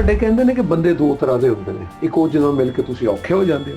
ਵੱਡੇ ਕਹਿੰਦੇ ਨੇ ਕਿ ਬੰਦੇ ਦੋ ਤਰ੍ਹਾਂ ਦੇ ਹੁੰਦੇ ਨੇ, ਇੱਕ ਉਹ ਜਿਹਨਾਂ ਮਿਲ ਕੇ ਤੁਸੀਂ ਔਖੇ ਹੋ ਜਾਂਦੇ ਹੋ,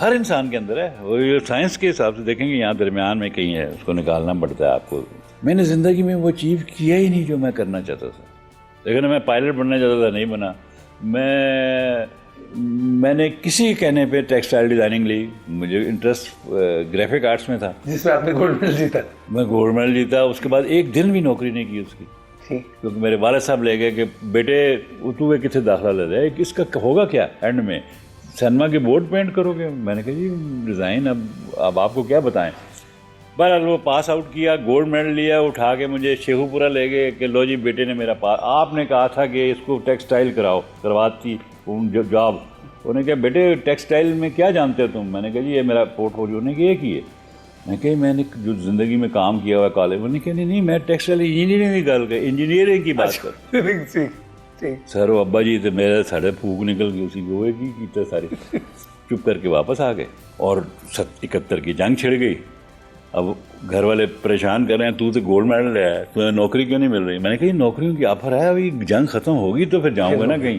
ہر انسان کے اندر ہے. وہ سائنس کے حساب سے دیکھیں گے یہاں درمیان میں کہیں ہے, اس کو نکالنا پڑتا ہے آپ کو. میں نے زندگی میں وہ اچیو کیا ہی نہیں جو میں کرنا چاہتا تھا. لیکن میں پائلٹ بننا چاہتا تھا, نہیں بنا. میں نے کسی کہنے پہ ٹیکسٹائل ڈیزائننگ لی. مجھے انٹرسٹ گرافک آرٹس میں تھا, جس میں آپ نے گولڈ میڈل جیتا. میں گولڈ میڈل جیتا. اس کے بعد ایک دن بھی نوکری نہیں کی اس کی, کیونکہ میرے والد صاحب لے گئے کہ بیٹے تو کتنے داخلہ لے رہے, اس کا ہوگا کیا اینڈ میں, سینما کے بورڈ پینٹ کرو گے. میں نے کہا جی ڈیزائن اب آپ کو کیا بتائیں. بہرحال وہ پاس آؤٹ کیا, گولڈ میڈل لیا, اٹھا کے مجھے شیخو پورہ لے گئے کہ لو جی بیٹے نے میرا آپ نے کہا تھا کہ اس کو ٹیکسٹائل کرواتی جاب. انہوں نے کہا بیٹے ٹیکسٹائل میں کیا جانتے ہو تم. میں نے کہا جی یہ میرا پورٹ فولیو. نے کہا یہ کی ہے. میں کہ میں نے جو زندگی میں کام کیا ہوا کالج. انہوں نے کہا نہیں میں ٹیکسٹائل انجینئرنگ کی گل کر, انجینئرنگ کی بات کر. سر وہ ابا جی تو میرے ساڑھے پھوک نکل گئی اسی گوئے کی کیتے ساری. چپ کر کے واپس آ گئے اور 71 کی جنگ چھڑ گئی. اب گھر والے پریشان کر رہے ہیں تو گولڈ میڈل لے آیا, تمہیں نوکری کیوں نہیں مل رہی. میں نے کہا نوکریوں کی آفر ہے, ابھی جنگ ختم ہوگی تو پھر جاؤں گا نا کہیں.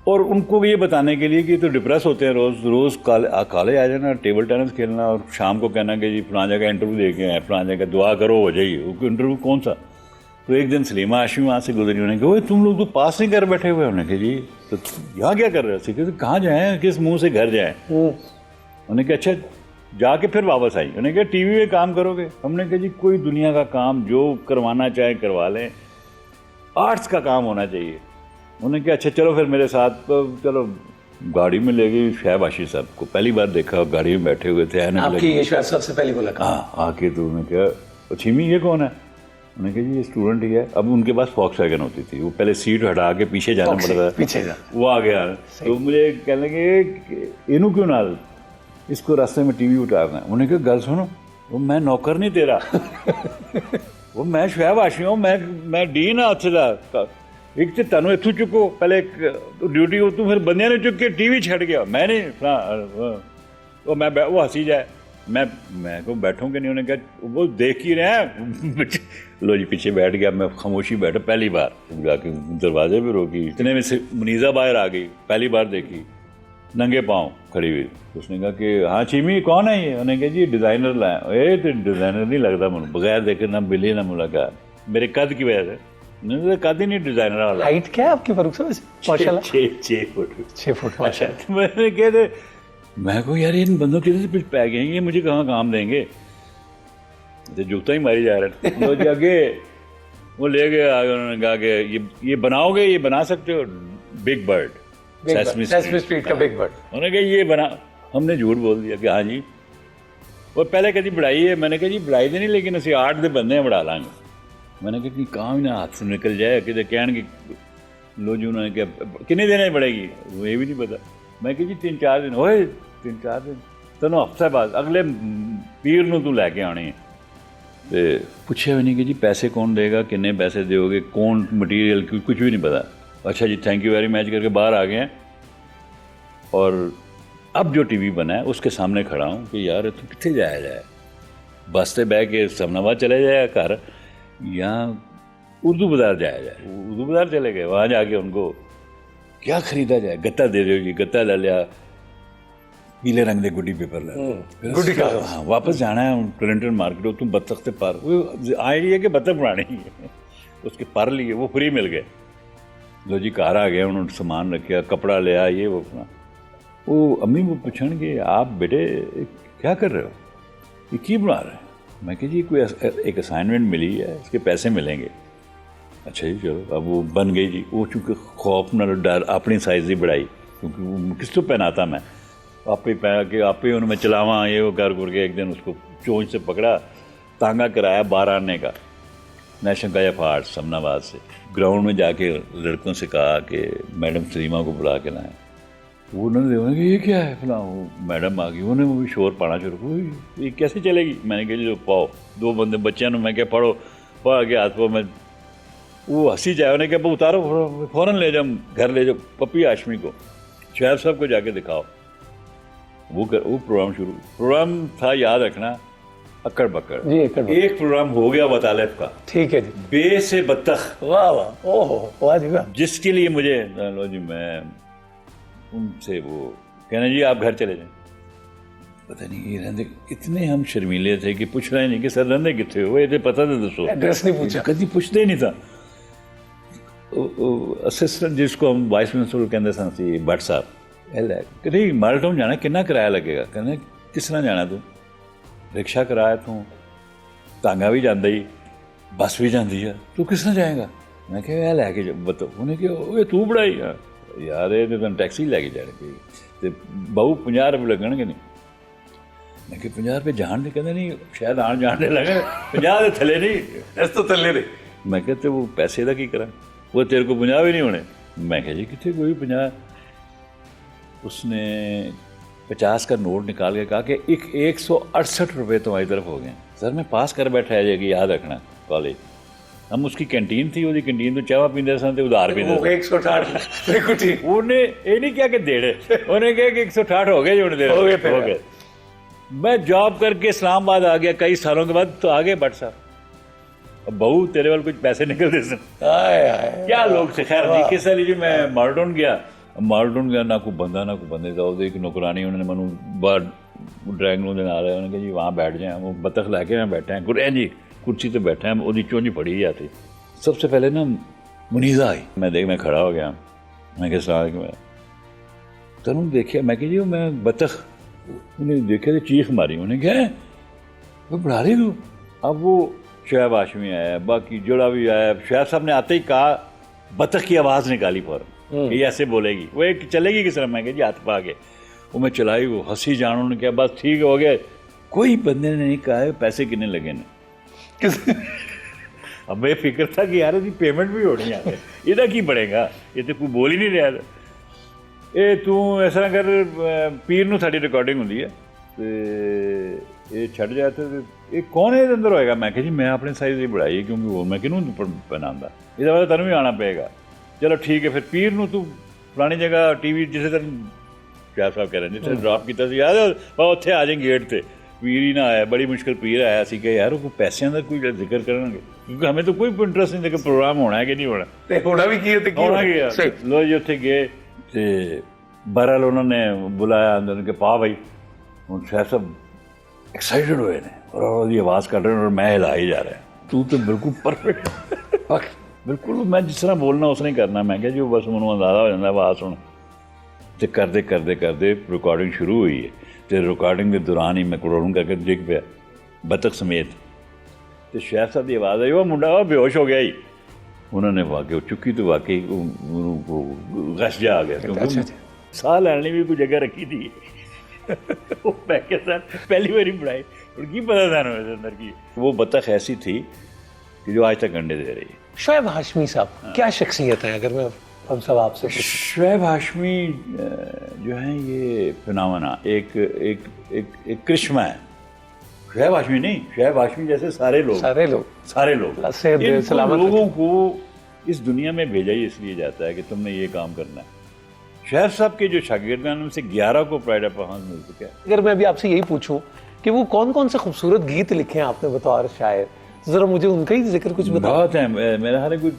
اور ان کو یہ بتانے کے لیے کہ تو ڈپریس ہوتے ہیں, روز کالج آ جانا, ٹیبل ٹینس کھیلنا, اور شام کو کہنا کہ جی فلاں جگہ انٹرویو دے کے ہیں, فلاں جگہ دعا کرو ہو جائیے. وہ انٹرویو کون سا. تو ایک دن سلیمہ ہاشمی وہاں سے گزری. انہوں نے کہا تم لوگ تو پاس نہیں کر بیٹھے ہوئے. انہوں نے کہا جی تو یہاں کیا کر رہے ہو. کہاں جائیں, کس منہ سے گھر جائیں. انہوں نے کہا اچھا جا کے پھر واپس آئی. انہوں نے کہا ٹی وی میں کام کرو گے. ہم نے کہا جی کوئی دنیا کا کام جو کروانا چاہے کروا لیں, آرٹس کا کام ہونا چاہیے. انہوں نے کہا اچھا چلو پھر میرے ساتھ. چلو گاڑی میں لے گئی. شعیب ہاشمی صاحب کو پہلی بار دیکھا, گاڑی میں بیٹھے ہوئے تھے. آپ کی یہ شاید سب سے پہلی ملاقات. ہاں آ کے تو انہوں نے کہا چھیمی یہ کون ہے. انہوں نے کہا جی یہ اسٹوڈنٹ ہی ہے. اب ان کے پاس فاکس ویگن ہوتی تھی, وہ پہلے سیٹ ہٹا کے پیچھے جانا پڑتا تھا, پیچھے جا. وہ آ گیا. تو مجھے کہنے لگے انہوں کیوں نہ اس کو راستے میں ٹی وی اٹھارنا ہے. انہوں نے کہا گل سنو, وہ میں نوکر نہیں تیرا, وہ میں شعیب ہاشمی ہوں, میں ڈین ہاتھ سے دا. ایک تو تنوں اتوں چکو پہلے ڈیوٹی اتوں, پھر بندیاں نے چک کے ٹی وی چھڑ گیا. میں نہیں وہ میں وہ ہنسی جائے, میں کو بیٹھوں کہ نہیں. انہوں نے کہا وہ دیکھ ہی رہے ہیں. لو جی پیچھے بیٹھ گیا. میں خاموشی بیٹھا. پہلی بار جا کے دروازے پہ روکی. اتنے میں سے منیزہ باہر آ گئی, پہلی بار دیکھی, ننگے پاؤں کھڑی ہوئی. اس نے کہا کہ ہاں چیمی کون ہے یہ. انہوں نے کہا جی ڈیزائنر لائے. تو ڈیزائنر نہیں لگتا مجھے, بغیر دیکھے نہ ملی نہ ملاقات, میرے قد کی وجہ سے. قد ہی نہیں ڈیزائنر والا. ہائٹ کیا ہے آپ کی فاروق صاحب؟ ماشاءاللہ 6 فٹ. 6 فٹ. اچھا میں نے کہا تھے, میں کو یار ان بندوں کدھر سے پچ پہ گئے ہیں, یہ مجھے کہاں کام دیں گے. جوتا ہی ماری جا رہے ہیں. وہ جاگے وہ لے گئے آگے. انہوں نے کہا کہ یہ بناؤ گے, یہ بنا سکتے ہو بگ برڈ, سیسمی اسٹریٹ کا بگ برڈ. انہوں نے کہا یہ بنا. ہم نے جھوٹ بول دیا کہ ہاں جی. اور پہلے کہتی بڑھائی ہے. میں نے کہا جی بڑھائی دے نہیں, لیکن اسی 8 دے بندے ہیں بڑھا لیں گے. میں نے کہا کہ کام ہی نہ ہاتھ سے نکل جائے کہ کہن کہ لو جی. انہوں نے کہا کتنے دن پڑے گی, وہ یہ بھی نہیں پتا. میں کہ جی 3-4 دن ہوئے. 3-4 دن تینوں ہفتہ بعد اگلے پیر نو تو لے کے آنی ہے. پوچھا بھی نہیں کہ جی پیسے کون دے گا, کتنے پیسے دو گے, کون مٹیریل, کچھ بھی نہیں پتا. اچھا جی تھینک یو ویری مچ کر کے باہر آ گئے ہیں. اور اب جو ٹی وی بنا ہے اس کے سامنے کھڑا ہوں کہ یار تو کتنے جایا جائے. بس سے بہ کے اسلام چلے جائے گھر, یا اردو بازار جایا جائے. اردو بازار چلے گئے, وہاں جا کے ان کو کیا خریدا جائے. گتا دے دو جی, گتا لے لیا, پیلے رنگ دے گڈی پیپر لے گڈی کا. ہاں واپس جانا ہے کلنٹن مارکیٹ. تم بطخ سے پر آئی ہے کہ بطخ بنانی ہے. اس کے پر لیے وہ فری مل گئے. لو جی گھر آ گیا, انہوں نے سامان رکھا, کپڑا لیا, یہ وہ امی وہ پوچھن کہ آپ بیٹے کیا کر رہے ہو, یہ کی بنا رہے ہیں. میں کہ جی کوئی ایک اسائنمنٹ ملی ہے, اس کے پیسے ملیں گے. اچھا جی چلو. اب وہ بن گئی جی. وہ چونکہ خوف نہ ڈر اپنی سائز ہی بڑھائی, کیونکہ وہ کس کو پہناتا میں, آپ ہی پہنا کے آپ ہی ان میں چلاواں یہ وہ کر کے. ایک دن اس کو چونچ سے پکڑا, تانگا کرایا 12 آنے کا, نیشنل کالج آف آرٹس سمنا آباد سے. گراؤنڈ میں جا کے لڑکوں سے کہا کہ میڈم سلیمہ کو بلا کے لائیں. وہ انہوں نے دیکھا کہ یہ کیا ہے فلاں. وہ میڈم آ گئی, انہوں نے وہ بھی شور پانا شروع کیا, یہ کیسے چلے گی. میں نے کہا جو پاؤ 2 بندے بچوں نے, میں کہا پڑھو, پڑھ کے ہاتھ پاؤ. میں وہ ہنسی جائے. انہوں نے کہا اتارو فوراً لے جاؤ گھر, لے جاؤ پپی ہاشمی کو, شعیب صاحب کو جا کے دکھاؤ. وہ پروگرام شروع. پروگرام تھا یاد رکھنا اکڑ بکڑ. ایک پروگرام ہو گیا وطالب کا. ٹھیک ہے جی. بے سے بطخ. واہ واہ, اوہ واہ جی واہ. جس کے لیے مجھے لو جی میں ان سے وہ کہنا جی آپ گھر چلے جائیں. پتہ نہیں یہ رہندے اتنے ہم شرمیلے تھے کہ پوچھنا ہی نہیں کہ سر رہندے کتنے ہوئے یہ پتہ تو دسو, ایڈریس نہیں پوچھا, کدی پوچھتے ہی نہیں تھا. اسسٹنٹ جس کو ہم وائس پرنسپل کہتے سن سی بٹ صاحب کہ نہیں ماڈل ٹاؤن جانا کنا کرایہ لگے گا, کہنے کس طرح جانا تو رکشا کرایہ تو ٹانگا بھی جانا ہی بس بھی جاتی ہے تو کس طرح جائے گا. میں کہ یہ لے کے بتو انہیں کہ تو بڑائی یار یہ تو ٹیکسی لے کے جانے پی بہو 50 روپے لگن گے نہیں. میں کہ 50 روپے جان دے کہتے نہیں شاید آن جان دے لگے 50 دے تھلے نہیں اس تو تھلے نہیں. میں کہتے وہ پیسے کا کی کرا وہ تیرے کو 50 بھی نہیں ہونے. میں کہ جی کتنے کوئی 50. اس نے 50 کا نوٹ نکال کے کہا کہ 168 روپے تمہاری طرف ہو گئے. سر میں پاس کر بیٹھا ہے جائے گی یاد رکھنا کالج. ہم اس کی کینٹین تھی وہ کینٹین تو چاوا پیندے سن تے ادھار پیندے 168 انہیں یہ نہیں کیا کہ دیڑے انہیں کہا کہ 168 ہو گئے جو ہو گئے. میں جاب کر کے اسلام آباد آ گیا کئی سالوں کے بعد تو آگے بٹ صاحب اب بہو تیرے وال کچھ پیسے نکلتے سن کیا لوگ تھے. خیر جی کس طرح جی میں مارڈون گیا نہ کوئی بندے تھا ایک نوکرانی انہوں نے منو باہر ڈرائنگ روم دے آ رہے انہوں نے کہا جی وہاں بیٹھ جائیں. وہ بطخ لے کے میں بیٹھے ہیں گرے جی کرسی تو بیٹھے ہیں وہ چونجی پڑی جاتی. سب سے پہلے نا منیزہ آئی میں کھڑا ہو گیا. میں کہ السلام علیکم تنوں دیکھا میں کہ جی میں بطخ انہیں دیکھا تو چیخ ماری. انہیں کہا وہ بڑھا رہی تو اب وہ شعیب ہاشمی آیا باقی جوڑا بھی آیا. شعیب صاحب نے آتے ہی کہا بطخ کی آواز نکالی فوراً یہ ایسے بولے گی وہ ایک چلے گی کس طرح. میں کہ جی ہاتھ پا کے وہ میں چلائی وہ ہنسی جان. انہوں نے کہا بس ٹھیک ہو گیا. کوئی بندے نے نہیں کہا پیسے کتنے لگے نے. اب میں فکر تھا کہ یار یہ پیمنٹ بھی ہونی ہے یہ کی بڑھے گا یہ تو کوئی بول ہی نہیں رہا تھا. یہ تو اس طرح کر پیر نو ساری ریکارڈنگ ہوتی ہے تو یہ چھٹ جائے تو یہ کون ہے اندر ہوئے گا. میں کہ جی میں اپنے سائز ہی بڑھائی کیونکہ وہ میں کنوں پہنا یہ وجہ تینوں بھی آنا پے گا. چلو ٹھیک ہے پھر پیر نو تو پرانی جگہ ٹی وی جسے طرح شاہ صاحب کہہ رہے ہیں جسے ڈراپ کیا یاد اتنے آ جائیں گیٹ تے پیر ہی نہ آیا بڑی مشکل پیر آیا سی کہ یار وہ پیسے کا کوئی ذکر کریں گے کیونکہ ہمیں تو کوئی انٹرسٹ نہیں تھا کہ پروگرام ہونا ہے کہ نہیں ہونا بھی کیا لو جی اتنے گئے تو بہرحال انہوں نے بلایا اندر کہ پا بھائی ہوں شاہ صاحب ایکسائٹیڈ ہوئے ہیں اور وہ آواز کر رہے ہیں اور میں ہلا ہی جا رہا ہوں تو بالکل پرفیکٹ بالکل میں جس طرح بولنا اس نے کرنا. میں کہ جو بس انہوں اندازہ ہو جاتا آواز سن تو کرتے ریکارڈنگ شروع ہوئی ہے. تو ریکارڈنگ کے دوران ہی میں کروڑوں کر کے ڈگ پیا بطخ سمیت. تو شیخ صاحب کی آواز آئی وہ منڈا وہ بے ہوش ہو گیا ہی. انہوں نے واقعی چکی تو واقعی غش جا آ گیا کیونکہ ساہ لینے بھی کوئی جگہ رکھی تھی. میں کہ سر پہلی باری بڑھائی اور کی پتا تھا اندر کی وہ بطخ ایسی تھی کہ جو آج تک انڈے دے رہی ہے. شعیب ہاشمی صاحب کیا شخصیت ہیں اگر میں ہم سب آپ سے پوچھوں؟ شعیب ہاشمی جو ہیں یہ فنامنا ایک کرشمہ ہے. شعیب ہاشمی نہیں شعیب ہاشمی جیسے سارے لوگ لوگوں کو اس دنیا میں بھیجا ہی اس لیے جاتا ہے کہ تم نے یہ کام کرنا ہے. شعیب صاحب کے جو شاگرد ہیں ان سے 11 کو پرائڈ آف پرفارمنس مل چکا ہے. اگر میں ابھی آپ سے یہی پوچھوں کہ وہ کون سے خوبصورت گیت لکھے ہیں آپ نے بطور شاعر ذرا مجھے ان کا ہی ذکر کچھ بتا. بہت ہیں میرا خیال ہے کوئی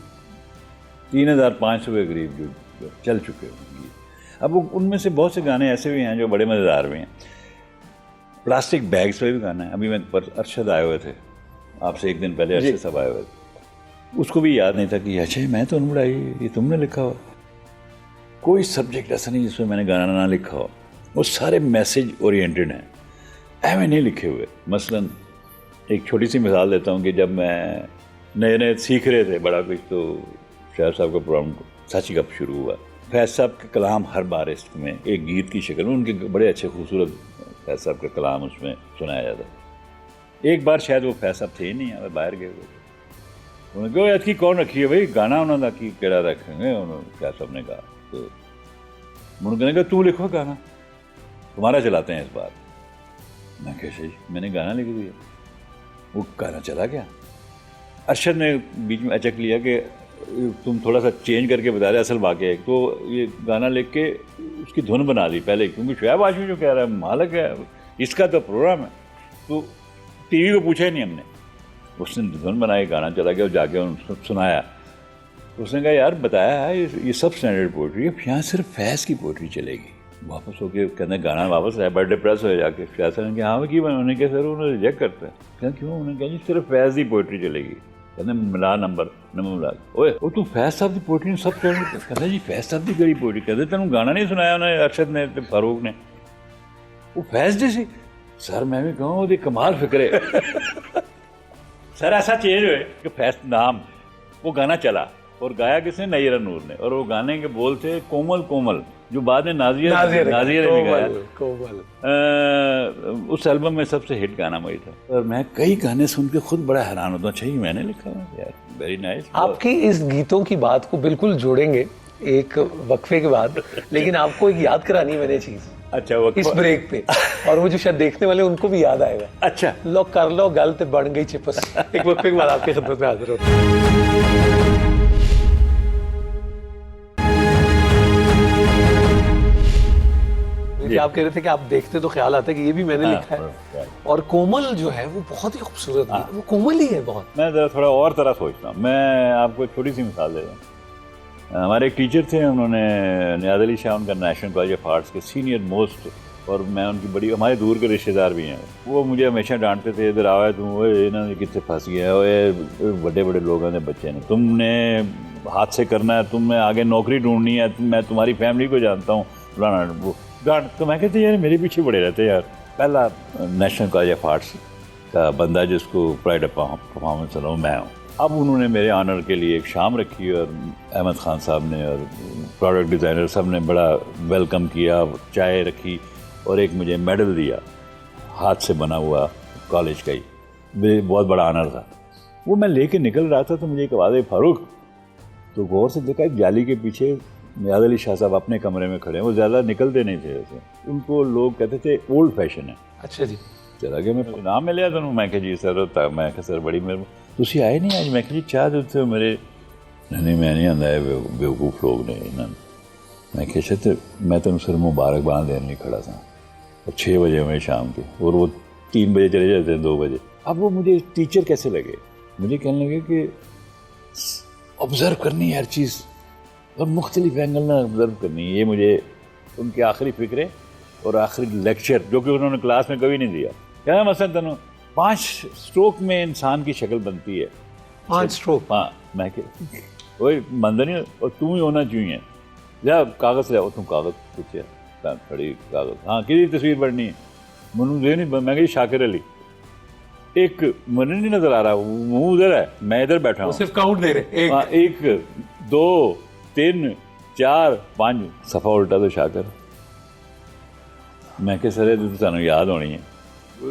3500 کے قریب جو چل چکے ہیں. اب ان میں سے بہت سے گانے ایسے بھی ہیں جو بڑے مزیدار بھی ہیں. پلاسٹک بیگس پہ بھی گانا ہے. ابھی میں ارشد آئے ہوئے تھے آپ سے ایک دن پہلے ارشد صاحب آئے ہوئے تھے. اس کو بھی یاد نہیں تھا کہ اچھا میں تو بڑھائی یہ تم نے لکھا ہو. کوئی سبجیکٹ ایسا نہیں جس میں نے گانا نہ لکھا ہو. وہ سارے میسیج اورینٹڈ ہیں ایویں نہیں لکھے ہوئے. مثلاً ایک چھوٹی سی مثال دیتا ہوں کہ جب میں نئے سیکھ رہے تھے بڑا کچھ تو شاہ صاحب کا پروگرام سچی گپ شروع ہوا. فیض صاحب کا کلام ہر بار اس میں ایک گیت کی شکل میں ان کے بڑے اچھے خوبصورت فیض صاحب کا کلام اس میں سنایا جاتا. ایک بار شاید وہ فیض صاحب تھے ہی نہیں باہر گئے ہوئے. انہوں نے کہا کی کون رکھی ہے بھائی گانا انہوں نے کی کیڑا رکھیں گے. انہوں فیض صاحب نے کہا تو انہوں نے کہا تو لکھو گانا تمہارا چلاتے ہیں اس بار. میں کیسے میں نے گانا لکھ دیا. وہ گانا چلا گیا. ارشد نے بیچ میں اچک لیا کہ تم تھوڑا سا چینج کر کے بتا رہے اصل واقعہ ہے. تو یہ گانا لکھ کے اس کی دھن بنا دی پہلے کیونکہ شعیب ہاشمی جو کہہ رہا ہے مالک ہے اس کا تو پروگرام ہے. تو ٹی وی کو پوچھا ہی نہیں ہم نے. اس نے دھن بنائی گانا چلا گیا اور جا کے سنایا. اس نے کہا یار بتایا ہے یہ سب اسٹینڈرڈ پوئٹری ہے یہاں صرف فیض کی پوئٹری چلے گی. واپس ہو کے کہتے ہیں گانا واپس آیا, بڑے ڈپریس ہو جا کے شاید صاحب نے کہا ہاں کی انہوں نے کہا سر انہوں نے ریجیکٹ کرتا ہے. کہا کیوں؟ انہوں نے کہا جی صرف فیض دی پوئٹری چلے گی. کہتے ہیں ملا نمبر ملا اوے وہ تو فیض صاحب دی پوئٹری سب کہتے ہیں. کہتے ہیں جی فیض صاحب دی کہڑی پوئٹری؟ کہتے تینوں گانا نہیں سنایا انہوں نے ارشد نے فاروق نے, وہ فیض دی سی. سر میں بھی کہوں وہ کمال فکر ہے سر. ایسا چینج ہوئے کہ فیض نام وہ گانا چلا اور گایا کس نے؟ نیرہ نور نے, اور وہ گانے کے بول تھے کومل کومل جو بعد میں نازیہ نے بھی گایا. اس البم میں سب سے ہٹ گانا وہی تھا. اور میں کئی گانے سن کے خود بڑا حیران ہوتا ہوں, اچھا یہ میں نے لکھا ہے یار, ویری نائس. آپ کی اس گیتوں کی بات کو بالکل جوڑیں گے ایک وقفے کے بعد, لیکن آپ کو ایک یاد کرانی ہے میں نے چیز اچھا اس بریک پہ, اور وہ جو شاید دیکھنے والے ان کو بھی یاد آئے گا. اچھا لو کر لو گل تے بن گئی چپس. ایک وقفے کے بعد آپ کی خدمت میں حاضر ہوتا ہوں. آپ کہہ رہے تھے کہ آپ دیکھتے تو خیال آتا ہے کہ یہ بھی میں نے لکھا ہے, اور کومل جو ہے وہ بہت ہی خوبصورت ہے, وہ کومل ہی ہے بہت. میں ذرا تھوڑا اور طرح سوچتا ہوں. میں آپ کو ایک چھوٹی سی مثال دے رہا ہوں. ہمارے ایک ٹیچر تھے, انہوں نے نیاز علی شاہ ان کا نیشنل کالج آف آرٹس کے سینئر موسٹ, اور میں ان کی بڑی ہمارے دور کے رشتے دار بھی ہیں. وہ مجھے ہمیشہ ڈانٹتے تھے, ادھر آؤ تم انہوں نے کتنے پھنس گیا ہے, بڑے بڑے لوگوں نے بچے نے, تم نے ہاتھ سے کرنا ہے, تم نے آگے نوکری ڈھونڈنی ہے, میں تمہاری فیملی کو جانتا ہوں فلانا وہ گاڑ. تو میں کہتے یار میرے پیچھے پڑے رہتے یار. پہلا نیشنل کالج آف آرٹس کا بندہ جس کو پرائڈ آف پرفارمنس ہوں میں ہوں. اب انہوں نے میرے آنر کے لیے ایک شام رکھی, اور احمد خان صاحب نے اور پروڈکٹ ڈیزائنر سب نے بڑا ویلکم کیا, چائے رکھی, اور ایک مجھے میڈل دیا ہاتھ سے بنا ہوا کالج کا ہی, بہت بڑا آنر تھا. وہ میں لے کے نکل رہا تھا تو مجھے ایک آواز آئی فاروق. تو غور سے دیکھا ایک جالی کے پیچھے نیاز علی شاہ صاحب اپنے کمرے میں کھڑے ہیں. وہ زیادہ نکلتے نہیں تھے ویسے, ان کو لوگ کہتے تھے اولڈ فیشن ہے. اچھا جی. چلا گیا, میں نام میں لیا تھا, میں کہ جی سر, میں کہ سر بڑی مہربانی, تسی آئے نہیں آج؟ میں کہ جی چاہ دیتے ہو میرے. نہیں میں نہیں آتا ہے, بیوقوف لوگ نے انہوں نے. میں کہ اچھا میں تمہیں سر مبارکباد دینے نہیں کھڑا تھا, اور 6 بجے میں شام کے, اور وہ 3 بجے چلے جاتے ہیں 2 بجے. اب وہ مجھے ٹیچر کیسے لگے؟ مجھے کہنے لگے کہ آبزرو کرنی ہے ہر چیز, اور مختلف اینگل میں آبزرو کرنی ہے. یہ مجھے ان کے آخری فکرے اور آخری لیکچر جو کہ انہوں نے کلاس میں کبھی نہیں دیا. کہنا مثلا تنوں 5 اسٹروک میں انسان کی شکل بنتی ہے. 5 اسٹروک؟ ہاں. میں کہ وہی بندہ نہیں, اور تم ہی ہونا چاہیے. جا کاغذ لے, تم کاغذ پوچھے کھڑی کاغذ, ہاں کسی تصویر بڑھنی ہے, منو دے نہیں. میں کہ شاکر علی, ایک من نہیں نظر آ رہا, منہ ادھر ہے, میں ادھر بیٹھا ہوں, صرف کاؤنٹ دے رہے, 1 2 3 4 5 صفحہ الٹا تو شاکر. میں کہ سر تمہیں یاد ہونی ہے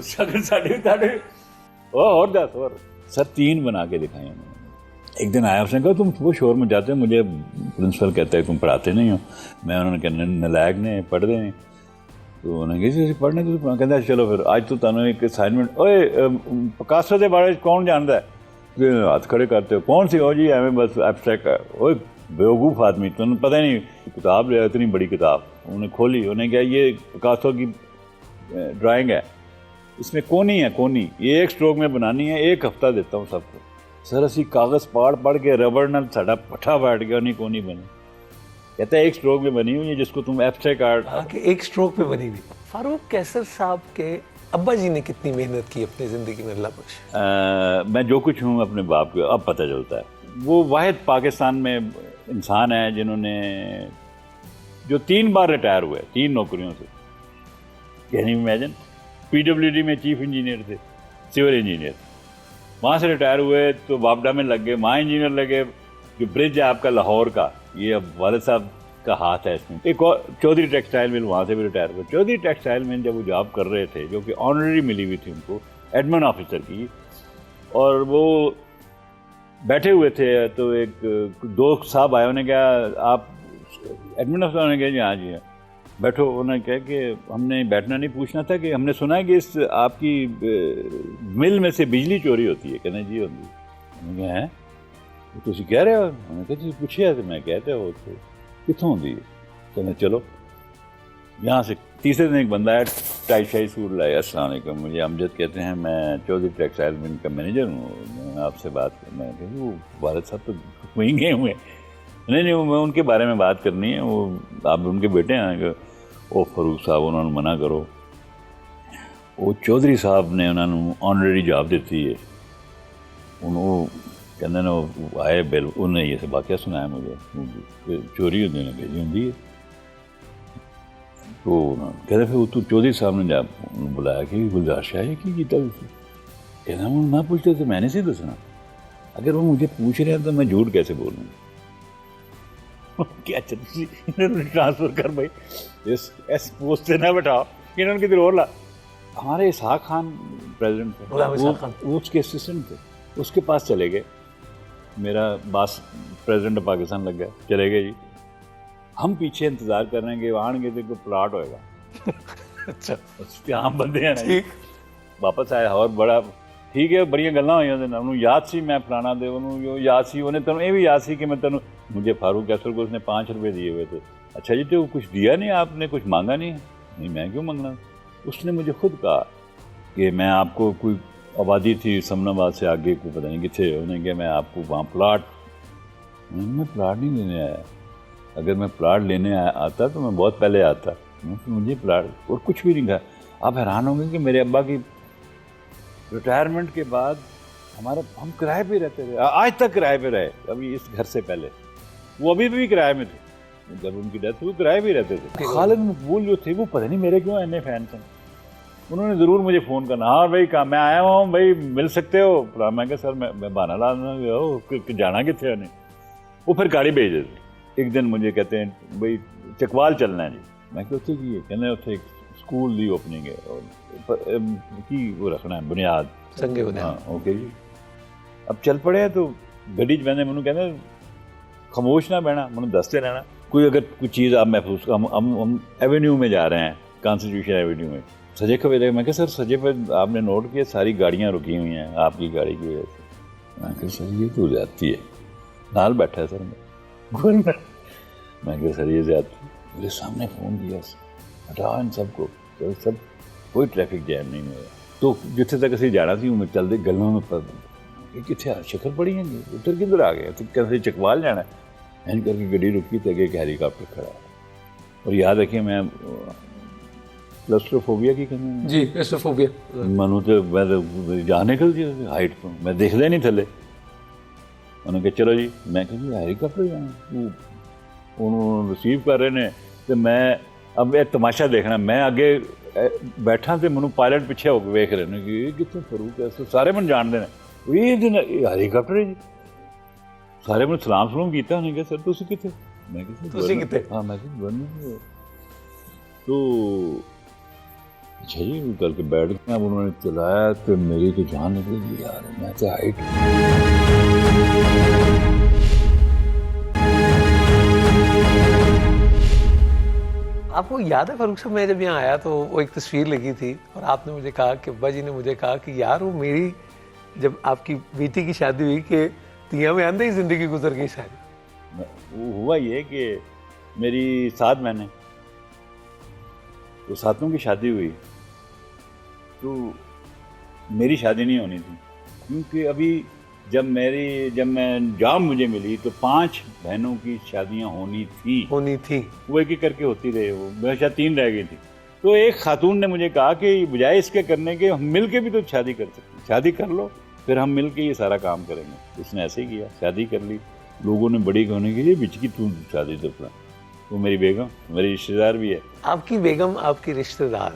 شاکر ساڑھے اور 10 اور سر 3 بنا کے دکھائے انہوں نے. ایک دن آیا, اس نے کہا تم وہ شور میں جاتے ہو, مجھے پرنسپل کہتا ہے تم پڑھاتے نہیں ہو. میں انہوں نے کہا نلائق نے پڑھتے نہیں. تو انہوں نے کہا پڑھنے تو کہتا چلو پھر آج تو تمہیں ایک اسائنمنٹ. اوے پکاسو کے بارے کون جانتا ہے؟ ہاتھ کھڑے کرتے ہو, کون سی ہو جی؟ ایویں بس ایبسٹریکٹ ہے. اوے بیوقوف آدمی, تمہیں پتہ ہی نہیں. کتاب لے, اتنی بڑی کتاب انہوں نے کھولی, انہوں نے کہا یہ پکاسو کی ڈرائنگ ہے, اس میں کونی ہے, کونی یہ 1 اسٹروک میں بنانی ہے, 1 ہفتہ دیتا ہوں سب کو. سر اسی کاغذ پڑھ کے ربڑ نال ساڈا پٹھا بیٹھ گیا, نہیں کونی بنی. کہتا ہے 1 اسٹروک میں بنی ہوئی ہے جس کو تم ایبسٹریکٹ آرٹ. 1 اسٹروک میں بنی ہوئی. فاروق قیصر صاحب کے ابا جی نے کتنی محنت کی اپنی زندگی میں, اللہ بخش؟ میں جو کچھ ہوں اپنے باپ کو اب پتہ چلتا ہے. وہ واحد پاکستان میں انسان ہے جنہوں نے جو 3 بار ریٹائر ہوئے 3 نوکریوں سے. یعنی امیجن, PWD میں چیف انجینئر تھے, سول انجینئر, وہاں سے ریٹائر ہوئے تو باپڈا میں لگ گئے, وہاں انجینئر لگے. جو برج ہے آپ کا لاہور کا, یہ اب والد صاحب کا ہاتھ ہے اس میں. ایک اور چودھری ٹیکسٹائل مل, وہاں سے بھی ریٹائر ہوئے. چودھری ٹیکسٹائل مل جب وہ جاب کر رہے تھے, جو کہ آنرری ملی ہوئی تھی ان کو, ایڈمن آفیسر کی, اور وہ بیٹھے ہوئے تھے تو ایک 2 صاحب آئے, انہوں نے کہا آپ ایڈمن آفیسر؟ انہوں نے کہا جی ہاں جی بیٹھو. انہوں نے کہا کہ ہم نے بیٹھنا نہیں, پوچھنا تھا کہ ہم نے سنا ہے کہ اس آپ کی مل میں سے بجلی چوری ہوتی ہے. کہنا جی ہوتی ہے. انہوں نے کہا ہیں تو تسی کہہ رہے ہو؟ انہوں نے کہا جی پوچھے تو میں کہتے ہو تو کتوں ہوتی ہے. کہنا چلو یہاں سے. تیسرے دن ایک بندہ ہے, ٹائی شائی سوٹ لائے. السلام علیکم, مجھے امجد کہتے ہیں, میں چودھری ٹیکسٹائل مل کا مینیجر ہوں, میں آپ سے بات کرنا ہے. کہ وہ والد صاحب تو وہیں گئے ہوئے. نہیں میں ان کے بارے میں بات کرنی ہے, وہ آپ ان کے بیٹے ہیں. ਉਹ ਫਾਰੂਕ ਸਾਹਿਬ ਉਹਨਾਂ ਨੂੰ ਮਨਾ ਕਰੋ। ਉਹ ਚੌਧਰੀ ਸਾਹਿਬ ਨੇ ਉਹਨਾਂ ਨੂੰ ਆਨਰੇਰੀ ਜੌਬ ਦਿੱਤੀ ਹੈ। ਹੁਣ ਉਹ ਕਹਿੰਦੇ ਨੇ ਉਹ ਆਏ ਬਿਲ, ਉਹਨੇ ਇਹ ਵਾਕਿਆ ਸੁਣਾਇਆ ਮੁਝੇ, ਚੋਰੀ ਹੁੰਦੀ ਨੇ ਭੇਜੀ ਹੁੰਦੀ ਹੈ। تو کہتے پھر تو چودھری صاحب نے جب بلایا کہ گلزار شاہ یہ کی کیتا کہنا میں پوچھتے تو میں نے سی دسنا، اگر وہ مجھے پوچھ رہے ہیں تو میں جھوٹ کیسے بولوں؟ کیا ٹرانسفر کر بھائی اس پوسٹ سے نہ بٹھاؤ کہ انہوں نے کدھر اور لا۔ ہمارے اسحاق خان پریزیڈنٹ تھے، وہ اس کے اسسٹنٹ تھے، اس کے پاس چلے گئے، میرا باس پریزیڈنٹ پاکستان لگ گیا، چلے گئے جی، ہم پیچھے انتظار کر رہے ہیں کہ آن گے تو کوئی پلاٹ ہوئے گا۔ اچھا اس کے عام بندے ہیں نا، واپس آیا اور بڑا ٹھیک ہے، بڑی گلاں ہوئی انہوں یاد سی میں فلانا دے، انہوں یاد سی، انہیں تینوں یہ بھی یاد سی کہ میں تینوں، مجھے فاروق کیسر کو اس نے 5 روپے دیے ہوئے تھے۔ اچھا جی تو کچھ دیا نہیں آپ نے، کچھ مانگا نہیں؟ نہیں میں کیوں مانگنا۔ اس نے مجھے خود کہا کہ میں آپ کو کوئی آبادی تھی سمن آباد سے آگے کوئی پتہ نہیں کتنے، انہوں نے کہا میں آپ کو وہاں پلاٹ، میں پلاٹ نہیں لینے آیا، اگر میں پلاٹ لینے آتا تو میں بہت پہلے آتا، مجھے پلاٹ اور کچھ بھی نہیں کہا۔ آپ حیران ہوں گے کہ میرے ابا کی ریٹائرمنٹ کے بعد ہم کرائے پہ رہتے تھے، آج تک کرائے پہ رہے، ابھی اس گھر سے پہلے وہ ابھی بھی کرائے میں تھے، جب ان کی ڈیتھ ہوئی کرائے پہ رہتے تھے۔ خالد مقبول جو تھے وہ پتہ نہیں میرے کیوں اینے فین تھے، انہوں نے ضرور مجھے فون کرنا، ہاں بھائی کہاں میں آیا ہوں بھائی مل سکتے ہو؟ میں کہا سر میں بہانا لانا جانا کتنے انہیں، وہ پھر گاڑی بھیج دیتے۔ ایک دن مجھے کہتے ہیں بھائی چکوال چلنا ہے جی، میں کہ اتنے کی ہے، کہنے اتنے ایک اسکول دی اوپننگ ہے اور کی وہ رکھنا ہے بنیاد سنگے بنیاد، ہاں اوکے جی۔ اب چل پڑے تو گڈی چ بہنے منوں کہنے خاموش نہ بہنا، منوں دستے رہنا کوئی اگر کوئی چیز آپ محفوظ، ہم ایوینیو میں جا رہے ہیں، کانسٹیٹیوشن ایوینیو میں، سجے کھبے میں کہ سر سجے پہ آپ نے نوٹ کیا ساری گاڑیاں رکی ہوئی ہیں آپ کی گاڑی کی وجہ سے۔ میں کہ سر یہ تو زیادتی ہے، نال بیٹھا ہے سر میں کہ سر یہ زیادتی، میرے سامنے فون کیا ہٹا ان سب کو، سب کوئی ٹریفک جیم نہیں ہوا، تو جتنے تک اسی جانا سی میں چلتے گلوں میں پر کتنے شکل پڑی ہیں جی، ادھر کدھر آ گئے، تو کیسے چکوال جانا ہے، این کر کے گڈی رکی تو اگے ایک ہیلی کاپٹر کھڑا ہے۔ اور یاد رکھیے میں کلسٹروفوبیا کی کہنا جی کلسٹروفوبیا منو تو میں جان نکل جی ہائٹ تو میں دیکھتا نہیں تھلے، انہوں نے کہا چلو جی، میں کہ جی ہیلی کاپٹر جانا، انہوں ریسیو کر رہے ہیں تو میں اب یہ تماشا دیکھنا، میں اگے بیٹھا تو منو پائلٹ پیچھے ہو کے ویکھ رہے ہیں کہ یہ کتنے فروق ہے، سارے من جانتے ہیں یہ دن ہیلی کاپٹر ہے جی، سارے من سلام کیتا، انہیں کہا سر تسی کتنے، میں کہ ہاں میں کہ گورنر، تو اچھا جی کر کے بیٹھ گئے، اب انہوں نے چلایا تو میری تو جان نکل گئی یار، میں تو ہائٹ آپ کو یاد ہے فاروق صاحب میں جب یہاں آیا تو وہ ایک تصویر لگی تھی اور آپ نے مجھے کہا کہ ابا جی نے مجھے کہا کہ یار وہ میری جب آپ کی بیٹی کی شادی ہوئی کہ تیاں میں آندے ہی زندگی گزر گئی ساری۔ ہوا یہ کہ میری 7 مہینے تو 7 کی شادی ہوئی تو میری شادی نہیں ہونی تھی، کیونکہ ابھی جب میں جاب مجھے ملی تو 5 بہنوں کی شادیاں ہونی تھی، وہ ایک ایک کر کے ہوتی رہے، وہ میرے شاید 3 رہ گئی تھی، تو ایک خاتون نے مجھے کہا کہ بجائے اس کے کرنے کے ہم مل کے بھی تو شادی کر سکتے، شادی کر لو پھر ہم مل کے یہ سارا کام کریں گے۔ اس نے ایسے ہی کیا، شادی کر لی، لوگوں نے بڑی ہونے کے لیے بچ کی تو شادی تو پڑا، وہ میری بیگم میری رشتہ دار بھی ہے۔ آپ کی بیگم آپ کی رشتہ دار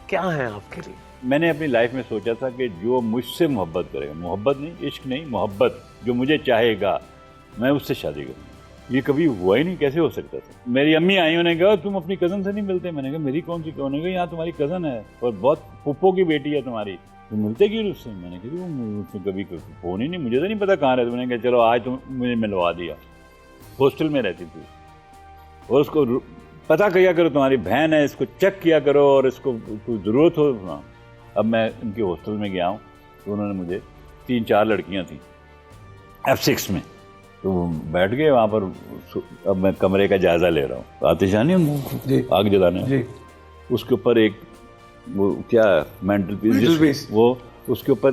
کیا ہیں آپ کے لیے؟ میں نے اپنی لائف میں سوچا تھا کہ جو مجھ سے محبت کرے گا، محبت نہیں عشق نہیں، محبت، جو مجھے چاہے گا میں اس سے شادی کروں گا۔ یہ کبھی ہوا ہی نہیں، کیسے ہو سکتا تھا؟ میری امی آئی، انہوں نے کہا تم اپنی کزن سے نہیں ملتے، میں نے کہا میری کون سی، انہوں نے کہا یہاں تمہاری کزن ہے اور بہت پھپھو کی بیٹی ہے تمہاری، تم ملتے کیوں اس سے؟ میں نے کہا اس سے کبھی فون ہی نہیں، مجھے تو نہیں پتا کہاں رہتے، میں نے کہا چلو آج تم مجھے ملوا دیا، ہاسٹل میں رہتی تھی، اور اس کو پتہ کیا کرو تمہاری بہن ہے، اس کو چیک کیا کرو اور اس کو کوئی ضرورت ہو۔ اب میں ان کے ہاسٹل میں گیا ہوں تو انہوں نے مجھے 3-4 لڑکیاں تھیں F6 میں، تو بیٹھ گئے وہاں پر، اب میں کمرے کا جائزہ لے رہا ہوں، آتشانی ہوں آگ جلانے، اس کے اوپر ایک وہ کیا مینٹل پیس، وہ اس کے اوپر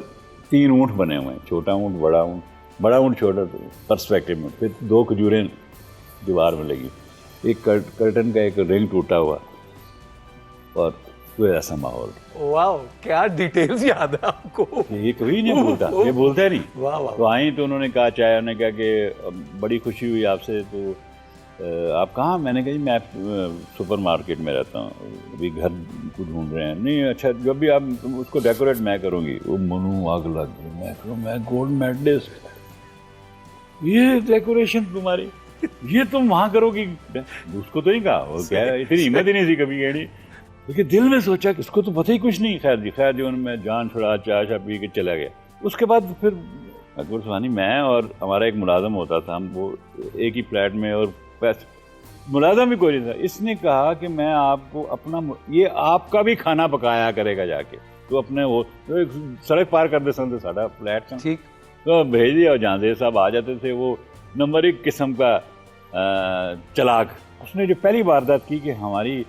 3 اونٹ بنے ہوئے ہیں، چھوٹا اونٹ بڑا اونٹ، بڑا اونٹ چھوٹا پرسپیکٹو میں، پھر 2 کھجوریں دیوار میں لگی، ایک کرٹن کا ایک رنگ ٹوٹا ہوا اور کوئی ایسا ماحول. واو کیا ڈیٹیلز یاد ہے آپ کو. یہ کبھی نہیں بھولتا, یہ بھولتا ہی نہیں. واہ واہ. تو آئیں تو انہوں نے کہا چائے, انہوں نے کہا کہ بڑی خوشی ہوئی آپ سے, تو آپ کہاں؟ میں نے کہا جی میں سپر مارکیٹ میں رہتا ہوں, ابھی گھر کو ڈھونڈ رہے ہیں. نہیں اچھا جب بھی آپ اس کو ڈیکوریٹ میں کروں گی. وہ منو آگ لگ گئی. میں کہوں میں گولڈ میڈلسٹ, یہ ڈیکوریشن تمہاری, یہ تم وہاں کرو گی. اس کو تو نہیں کہا, وہ کہہ رہا اتنی ہمت ہی نہیں تھی کبھی کہنی, لیکن دل میں سوچا کہ اس کو تو پتہ ہی کچھ نہیں. خیر جو میں جان چھڑا چائے شاہ پی کے چلا گیا. اس کے بعد پھر اکبر سبحانی, میں اور ہمارا ایک ملازم ہوتا تھا, ہم وہ ایک ہی فلیٹ میں, اور ملازم بھی کوئی نہیں تھا. اس نے کہا کہ میں آپ کو اپنا, یہ آپ کا بھی کھانا پکایا کرے گا جا کے, تو اپنے وہ سڑک پار کر دے سکتے ساڑھا فلیٹ سے, ٹھیک تو بھیج دیا. اور جہاں صاحب آ جاتے تھے, وہ نمبر 1 قسم کا چلاک. اس نے جو پہلی واردات کی کہ ہماری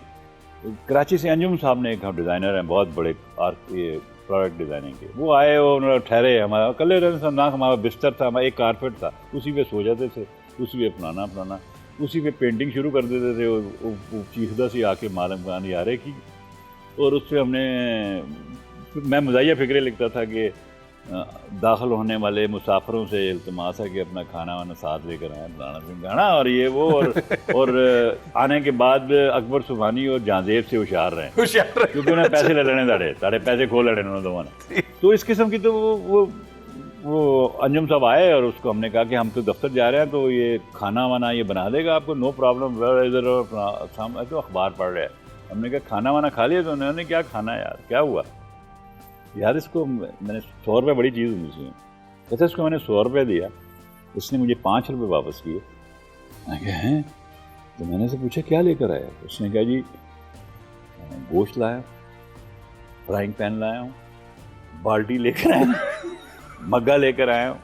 کراچی سے انجم صاحب نے, ایک ڈیزائنر ہیں بہت بڑے پروڈکٹ ڈیزائننگ کے, وہ آئے اور انہوں نے ٹھہرے, ہمارا کلے رنگ ہمارا بستر تھا, ہمارا ایک کارپیٹ تھا, اسی پہ سو جاتے تھے, اسی پہ پرانا اسی پہ پینٹنگ شروع کر دیتے تھے. وہ چیخدہ سی آ کے مالم خان یارے کی, اور اس پہ ہم نے, میں مزاحیہ فکرے لکھتا تھا کہ داخل ہونے والے مسافروں سے التماس ہے کہ اپنا کھانا وانا ساتھ لے کر آئیں, گانا اور یہ وہ, اور آنے کے بعد اکبر سبحانی اور جہانزیب سے ہوشیار رہے, کیونکہ انہیں پیسے لے لینے ساڑھے پیسے کھول لینے انہوں دونوں نے. تو اس قسم کی تو وہ انجم صاحب آئے, اور اس کو ہم نے کہا کہ ہم تو دفتر جا رہے ہیں, تو یہ کھانا وانا یہ بنا دے گا آپ کو, نو پرابلم. ادھر تو اخبار پڑھ رہے ہیں. ہم نے کہا کھانا وانا کھا لیا, تو انہوں نے کیا کھانا یار, کیا ہوا یار, اس کو میں نے 100 روپے بڑی چیز ہوئی تھی. کہتے اس کو میں نے 100 روپے دیا, اس نے مجھے 5 روپے واپس کیے. میں کہا ہیں؟ تو میں نے سے پوچھا کیا لے کر آیا؟ اس نے کہا جی گوشت لایا, فرائنگ پین لایا ہوں, بالٹی لے کر آیا ہوں, مگا لے کر آیا ہوں,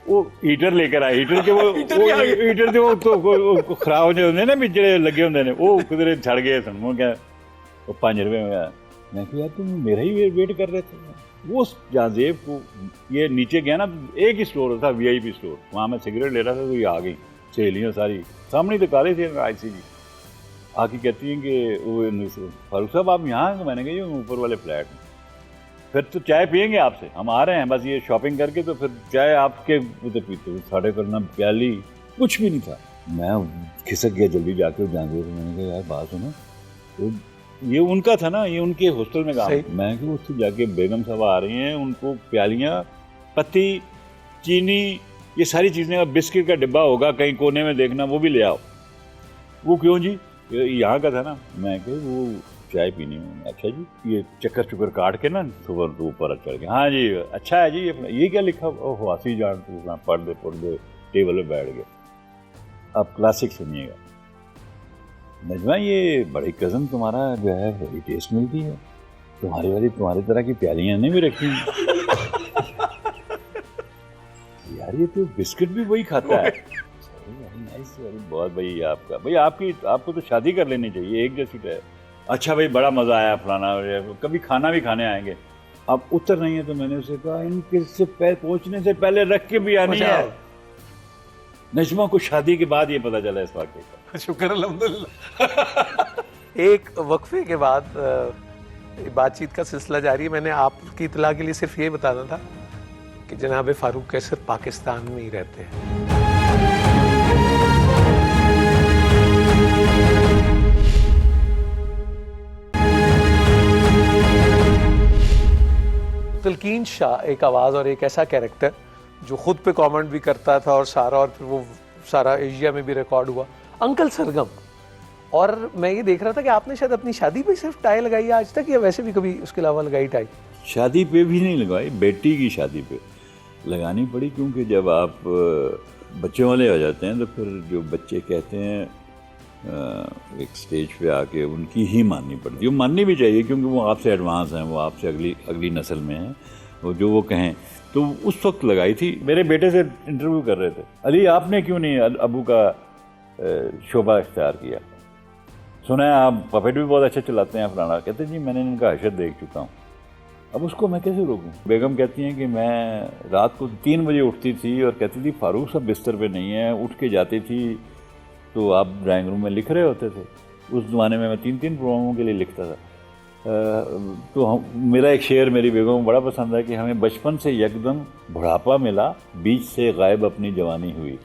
وہ ہیٹر لے کر آیا. ہیٹر کے وہ ہیٹر وہ تو خراب ہونے ہوتے ہیں نا, بچڑے لگے ہوتے ہیں, وہ کدھر چھڑ گئے سن. وہ کیا وہ 5 روپے میں آیا. میں کہ یار تم میرا ہی ویٹ کر رہے تھے. وہ جہانزیب کو یہ نیچے گیا نا, ایک ہی اسٹور تھا VIP اسٹور, وہاں میں سگریٹ لے رہا تھا, تو یہ آ گئی سہیلیاں ساری سامنے دکھا تھی آئی سی جی, آ کے کہتی ہیں کہ وہ فاروق صاحب آپ یہاں؟ میں نے کہا یہ اوپر والے فلیٹ میں. پھر تو چائے پئیں گے آپ سے, ہم آ رہے ہیں بس یہ شاپنگ کر کے, تو پھر چائے آپ کے ادھر پیتے ہوئے. ساڑھے پر نہ پیالی کچھ بھی نہیں تھا. میں کھسک گیا جلدی جا کے جہانزیب سے. میں نے کہا یار بات سنو, تو یہ ان کا تھا نا, یہ ان کے ہاسٹل میں کام. میں کہ اس سے جا کے بیگم صاحب آ رہی ہیں, ان کو پیالیاں, پتی, چینی, یہ ساری چیزیں, بسکٹ کا ڈبہ ہوگا کہیں کونے میں دیکھنا, وہ بھی لے آؤ. وہ کیوں جی؟ یہاں کا تھا نا. میں کہ وہ چائے پینی ہے. اچھا جی, یہ چکر کاٹ کے نا صبح تو اوپر چڑھ کے, ہاں جی اچھا ہے جی, یہ کیا لکھا ہواسی جان, تو پڑھ دے ٹیبل پہ بیٹھ گئے. اب کلاسک سنیے گا. نجمہ یہ بڑی کزن تمہارا جو ہے بڑی ٹیسٹ ملتی ہے, تمہاری والی تمہاری طرح کی پیالیاں نہیں بھی رکھی ہیں یار, یہ تو بسکٹ بھی وہی کھاتا ہے. بہت بھائی آپ کا, بھائی آپ کو تو شادی کر لینی چاہیے, ایک جیسی ہے. اچھا بھائی بڑا مزہ آیا فلانا, کبھی کھانا بھی کھانے آئیں گے. اب اتر نہیں ہے, تو میں نے اسے کہا ان کے سے پہنچنے سے پہلے رکھ کے بھی آنی ہے. نجمہ کو شادی کے بعد یہ پتہ چلا اس واقعے کا. شکر الحمدللہ. ایک وقفے کے بعد بات چیت کا سلسلہ جاری ہے. میں نے آپ کی اطلاع کے لیے صرف یہ بتانا تھا کہ جناب فاروق قیصر پاکستان میں ہی رہتے ہیں. تلقین شاہ ایک آواز اور ایک ایسا کیریکٹر جو خود پہ کامنٹ بھی کرتا تھا اور سارا, اور پھر وہ سارا ایشیا میں بھی ریکارڈ ہوا. انکل سرگم, اور میں یہ دیکھ رہا تھا کہ آپ نے شاید اپنی شادی پہ صرف ٹائی لگائی ہے آج تک, یا ویسے بھی کبھی اس کے علاوہ لگائی ٹائی؟ شادی پہ بھی نہیں لگوائی, بیٹی کی شادی پہ لگانی پڑی, کیونکہ جب آپ بچوں والے ہو جاتے ہیں تو پھر جو بچے کہتے ہیں ایک سٹیج پہ آ کے ان کی ہی ماننی پڑتی ہے. وہ ماننی بھی چاہیے کیونکہ وہ آپ سے ایڈوانس ہیں, وہ آپ سے اگلی نسل میں ہیں, وہ جو وہ کہیں. تو اس وقت لگائی تھی. میرے بیٹے سے انٹرویو کر رہے تھے, علی آپ نے کیوں نہیں ابو کا شعبہ اختیار کیا؟ سنا ہے آپ پپیٹ بھی بہت اچھا چلاتے ہیں فلانا. کہتے جی میں نے ان کا حشر دیکھ چکا ہوں, اب اس کو میں کیسے روکوں؟ بیگم کہتی ہیں کہ میں رات کو 3 بجے اٹھتی تھی اور کہتی تھی فاروق صاحب بستر پہ نہیں ہیں. اٹھ کے جاتی تھی تو آپ ڈرائنگ روم میں لکھ رہے ہوتے تھے. اس زمانے میں 3 پروگراموں کے لیے لکھتا تھا. تو میرا ایک شعر میری بیگم کو بڑا پسند ہے کہ ہمیں بچپن سے یکدم بڑھاپا ملا, بیچ سے غائب اپنی جوانی ہوئی.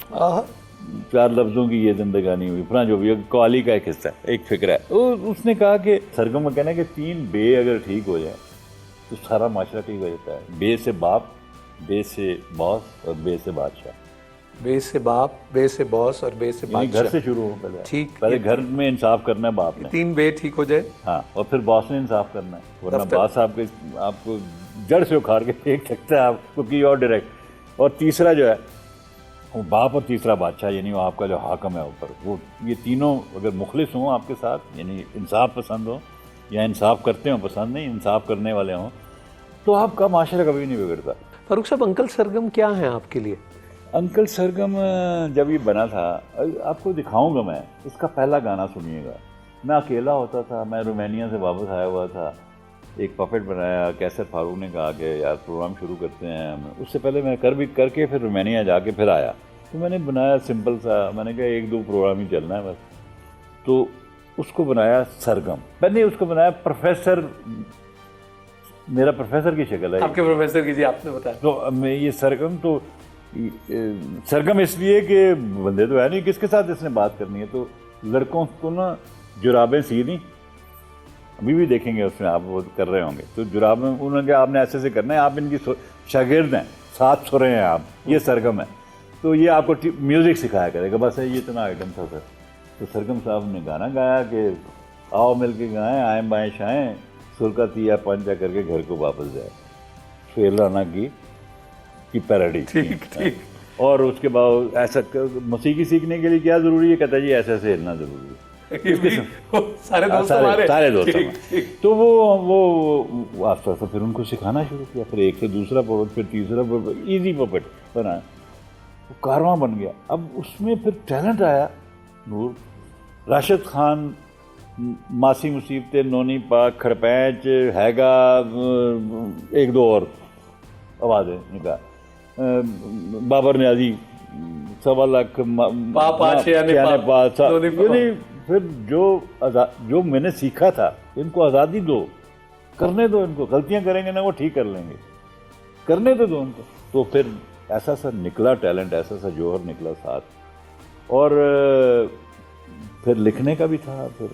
4 لفظوں کی یہ زندگانی ہوئی, اپنا جو بھی قوالی کا ایک حصہ ہے, ایک فکر ہے. اس نے کہا کہ سرگم کا کہنا ہے کہ 3 بے اگر ٹھیک ہو جائے تو سارا معاشرہ ٹھیک ہو جاتا ہے. بے سے باپ, بے سے باس اور بے سے بادشاہ. بے سے باپ, بے سے باس اور بے سے یعنی گھر سے شروع ہو پہلے. ٹھیک, پہلے گھر میں انصاف کرنا ہے باپ نے, 3 بے ٹھیک ہو جائے, ہاں, اور پھر باس نے انصاف کرنا ہے, ورنہ باس آپ کو جڑ سے اکھاڑ کے پھینک سکتا ہے آپ کو کی اور ڈائریکٹ. اور تیسرا جو ہے وہ باپ, اور تیسرا بادشاہ, یعنی وہ آپ کا جو حاکم ہے اوپر. وہ یہ تینوں اگر مخلص ہوں آپ کے ساتھ, یعنی انصاف پسند ہو یا انصاف کرتے ہوں, پسند نہیں انصاف کرنے والے ہوں, تو آپ کا معاشرہ کبھی نہیں بگڑتا. فاروق صاحب انکل سرگم کیا ہیں آپ کے لیے؟ انکل سرگم جب یہ بنا تھا, آپ کو دکھاؤں گا میں, اس کا پہلا گانا سنیے گا. میں اکیلا ہوتا تھا, میں رومینیا سے واپس آیا ہوا تھا, ایک پپٹ بنایا. کیسر فاروق نے کہا کہ یار پروگرام شروع کرتے ہیں. اس سے پہلے میں کر کے پھر رومینیا جا کے پھر آیا, تو میں نے بنایا سمپل سا, میں نے کہا 1-2 پروگرام ہی چلنا ہے بس. تو اس کو بنایا سرگم. میں نے اس کو بنایا پروفیسر, میرا پروفیسر کی شکل ہے. آپ کے پروفیسر کی, جی آپ نے بتایا. تو میں یہ سرگم, تو سرگم اس لیے کہ بندے تو ہے نہیں, کس کے ساتھ اس نے بات کرنی ہے. تو لڑکوں کو نا جرابیں سینی, ابھی بھی دیکھیں گے اس میں آپ وہ کر رہے ہوں گے. تو جرابیں انہوں نے کہا آپ نے ایسے کرنا ہے, آپ ان کی شاگرد ہیں, ساتھ سو رہے ہیں آپ, یہ سرگم ہے. تو یہ آپ کو میوزک سکھایا کرے گا, بس یہ اتنا آئٹم تھا سر. تو سرگم صاحب نے گانا گایا کہ آؤ مل کے گائیں, آئیں بائیں شائیں, سلکا تیا پنچا کر کے گھر کو واپس جائے. شیر رانا کی پیراڈی. ٹھیک. اور اس کے بعد ایسا موسیقی سیکھنے کے لیے کیا ضروری ہے, کہتا ہے جی ایسے ایسے ہلنا ضروری ہے. سارے دوست. تو وہ آستہ آستہ پھر ان کو سکھانا شروع کیا. پھر ایک سے دوسرا پپٹ, پھر تیسرا پپٹ, ایزی پپٹ بنا, کارواں بن گیا. اب اس میں پھر ٹیلنٹ آیا. نور راشد خان, ماسی مصیبتیں, نونی پاک, کھڑپینچ, ہیگا, 1-2 اور آوازیں نکال, بابر نیازی, 1.25 لاکھ, یعنی پھر جو میں نے سیکھا تھا, ان کو آزادی دو, کرنے دو ان کو. غلطیاں کریں گے نا وہ ٹھیک کر لیں گے, کرنے تو دو ان کو. تو پھر ایسا سا نکلا ٹیلنٹ, ایسا سا جوہر نکلا ساتھ. اور پھر لکھنے کا بھی تھا, پھر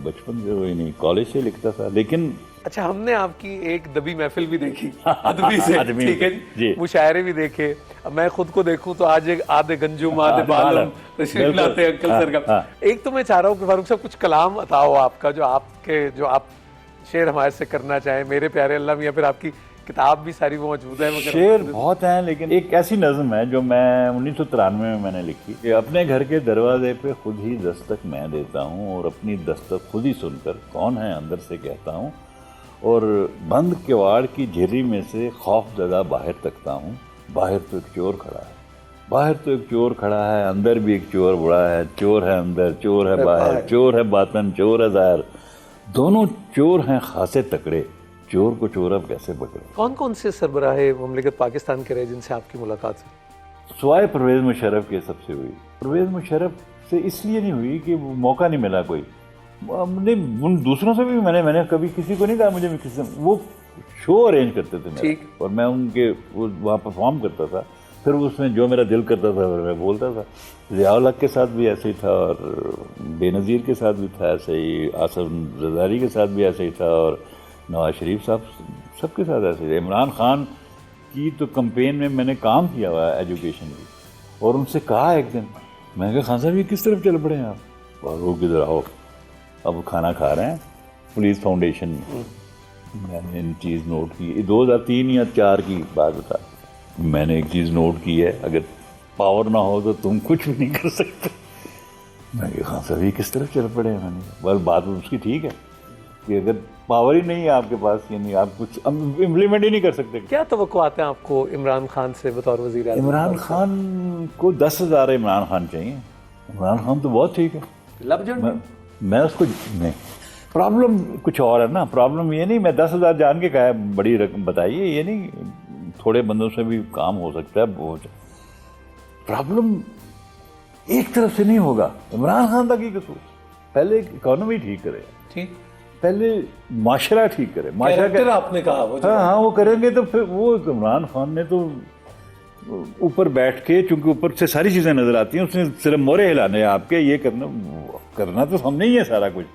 بچپن سے نہیں, کالج سے لکھتا تھا. لیکن اچھا, ہم نے آپ کی ایک دبی محفل بھی دیکھی ادبی سے, ٹھیک ہے جی, مشاعرے بھی دیکھے. اب میں خود کو دیکھوں تو آج آدھے گنجم آدھے بالم تشریف لاتے ہیں انکل سرگم. ایک تو میں چاہ رہا ہوں کہ فاروق صاحب کچھ کلام عطا ہو آپ کا, جو آپ شعر ہمارے سے کرنا چاہیں. میرے پیارے اللہ میاں, پھر آپ کی کتاب بھی ساری وہ موجود ہے. شعر بہت ہیں, لیکن ایک ایسی نظم ہے جو میں 1993 میں نے لکھی کہ اپنے گھر کے دروازے پہ خود ہی دستک میں دیتا ہوں, اور اپنی دستک خود ہی سن کر کون ہے اندر سے کہتا ہوں, اور بند کواڑ کی جھری میں سے خوف زدہ باہر تکتا ہوں. باہر تو ایک چور کھڑا ہے, باہر تو ایک چور کھڑا ہے, اندر بھی ایک چور بڑا ہے. چور ہے اندر, چور ہے باہر, چور ہے باطن, چور ہے ظاہر, دونوں چور ہیں خاصے تکڑے, چور کو چور اب کیسے پکڑے. کون کون سے سربراہ مملکت پاکستان کے رہے جن سے آپ کی ملاقات ہوئی؟ سوائے پرویز مشرف کے سب سے ہوئی. پرویز مشرف سے اس لیے نہیں ہوئی کہ موقع نہیں ملا کوئی. ان دوسروں سے بھی میں نے کبھی کسی کو نہیں کہا مجھے کسی, وہ شو ارینج کرتے تھے میرا, اور میں ان کے وہاں پرفارم کرتا تھا. پھر اس میں جو میرا دل کرتا تھا میں بولتا تھا. ضیاء الحق کے ساتھ بھی ایسے ہی تھا, اور بے نظیر کے ساتھ بھی تھا ایسے ہی, آصف زرداری کے ساتھ بھی ایسے ہی تھا, اور نواز شریف صاحب سب کے ساتھ ایسے ہی. عمران خان کی تو کمپین میں نے کام کیا ہوا ہے ایجوکیشن کی, اور ان سے کہا ایک دن, میں نے کہا خان صاحب یہ کس طرف چل پڑے ہیں آپ, اور وہ کدھر آؤ, اب کھانا کھا رہے ہیں پولیس فاؤنڈیشن میں. میں نے ان چیز نوٹ کی, 2003 یا 2004 کی بات بتا. میں نے ایک چیز نوٹ کی ہے, اگر پاور نہ ہو تو تم کچھ بھی نہیں کر سکتے. میں نے کہا خان صاحب یہ کس طرف چل پڑے ہیں. میں نے کہا بات اس کی ٹھیک ہے کہ اگر پاور ہی نہیں ہے آپ کے پاس, یعنی آپ کچھ امپلیمنٹ ہی نہیں کر سکتے. کیا توقعات ہیں آپ کو عمران خان سے بطور وزیر اعظم؟ عمران خان کو 10,000 عمران خان چاہیے. عمران خان تو بہت ٹھیک ہے, میں اس کو نہیں. پرابلم کچھ اور ہے نا, پرابلم یہ نہیں میں 10,000 جان کے کہا بڑی رقم بتائیے, یہ نہیں, تھوڑے بندوں سے بھی کام ہو سکتا ہے. بہت پرابلم ایک طرف سے نہیں ہوگا. عمران خان تک ہی قصور. پہلے اکانومی ٹھیک کرے, ٹھیک, پہلے معاشرہ ٹھیک کرے. معاشرہ کریکٹر آپ نے کہا وہ ہاں وہ کریں گے تو پھر وہ عمران خان نے تو اوپر بیٹھ کے, چونکہ اوپر سے ساری چیزیں نظر آتی ہیں, اس نے صرف مورے ہلانے ہیں آپ کے, یہ کرنا تو ہم نے ہی ہے سارا کچھ.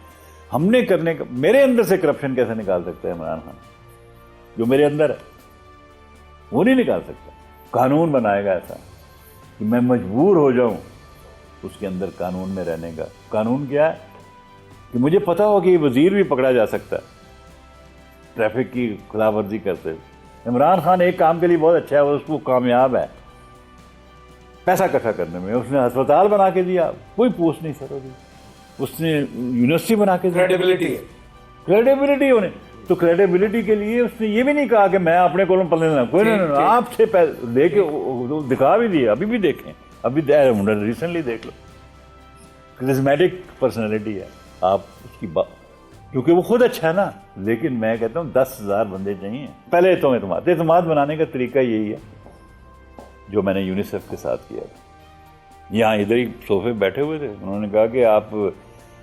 ہم نے کرنے کا, میرے اندر سے کرپشن کیسے نکال سکتا ہے عمران خان؟ جو میرے اندر ہے وہ نہیں نکال سکتا. قانون بنائے گا ایسا کہ میں مجبور ہو جاؤں اس کے اندر قانون میں رہنے کا. قانون کیا ہے کہ مجھے پتا ہو کہ یہ وزیر بھی پکڑا جا سکتا ہے ٹریفک کی خلاف ورزی کرتے ہوئے. عمران خان ایک کام کے لیے بہت اچھا ہے, وہ اس کو کامیاب ہے پیسہ اکٹھا کرنے میں. اس نے ہسپتال بنا کے دیا, کوئی پوسٹ نہیں سر ہوگی. اس نے یونیورسٹی بنا کے دیا, کریڈیبلٹی ہونے. تو کریڈیبلٹی کے لیے اس نے یہ بھی نہیں کہا کہ میں اپنے کولم پلنے نہ, کوئی نہیں, آپ سے لے کے دکھا بھی دیا. ابھی بھی دیکھیں, ابھی ریسنٹلی دیکھ لو, کرزمیٹک پرسنالٹی ہے آپ اس کی بات, کیونکہ وہ خود اچھا ہے نا. لیکن میں کہتا ہوں 10,000 بندے چاہیے. پہلے تو اعتماد بنانے کا طریقہ یہی ہے جو میں نے یونیسیف کے ساتھ کیا تھا. یہاں ادھر ہی صوفے بیٹھے ہوئے تھے, انہوں نے کہا کہ